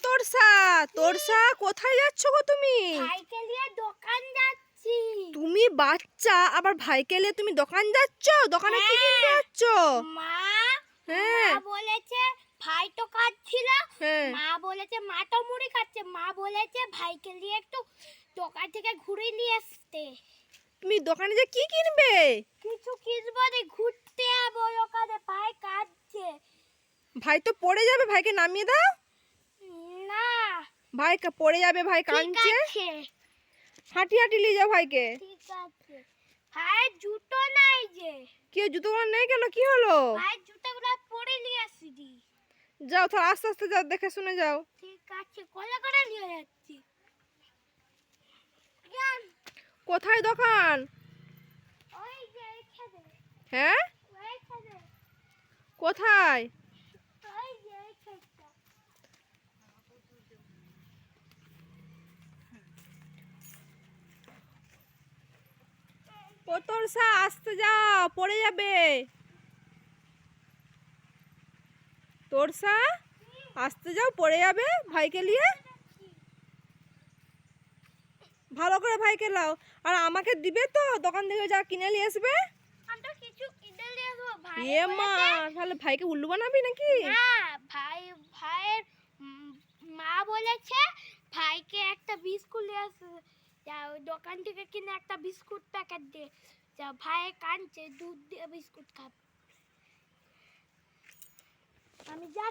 তোরসা, তোরসা কোথায় যাচ্ছ গো তুমি? ভাইকে নিয়ে দোকান যাচ্ছি। তুমি বাচ্চা আবার ভাইকে নিয়ে তুমি দোকান যাচ্ছ? দোকানে কি কিনতে যাচ্ছ? মা হ্যাঁ বলেছে ভাই তো খাচ্ছিল, হ্যাঁ মা বলেছে মা তো মুড়ি খাচ্ছে, মা বলেছে ভাইকে নিয়ে একটু দোকান থেকে ঘুরে নিয়ে আসতে। তুমি দোকানে যে কি কিনবে? কিছু কিনবো না, ঘুরতে যাবো ওখানে, ভাই কাঁদছে। ভাই তো পড়ে যাবে, ভাইকে নামিয়ে দাও। না ভাই পড়ে যাবে, ভাই ঠিক কাঁদছে। আছে হাঁটি হাঁটি নিয়ে যাও ভাইকে। ঠিক আছে। ভাই জুতো নাই যে। কি জুতোগুলো নেই কেন, কি হলো? ভাই জুতোগুলো পরে নিয়ে আসিনি। যাও তাহলে আস্তে আস্তে যাও, দেখে শুনে যাও। ঠিক আছে, কোলে করে নিয়ে যাচ্ছি। কোথায় দোকান? ওই যে এখানে, হ্যাঁ ওইখানে, কোথায়? ওই যে এইখানটা। ও তোরসা আসতে যাও, পড়ে যাবে। তোরসা আসতে যাও, পড়ে যাবে ভাইকে নিয়ে। ভালো করে ভাইকে লাও। আর আমাকে দিবে তো, দোকান থেকে যা কিনে নিয়ে আসবে। আমি তো কিছু কিনে নিয়ে আসবো। ভাই এ মা, তাহলে ভাইকে উল্লু বানাবি নাকি? না, ভাইয়ের মা বলেছে ভাইকে একটা বিস্কুট নিয়ে আসতে। যাও দোকান থেকে কিনে একটা বিস্কুট প্যাকেট দে। যা ভাই কাঁদছে, দুধ দিয়ে বিস্কুট খাবে। আমি যাচ্ছি।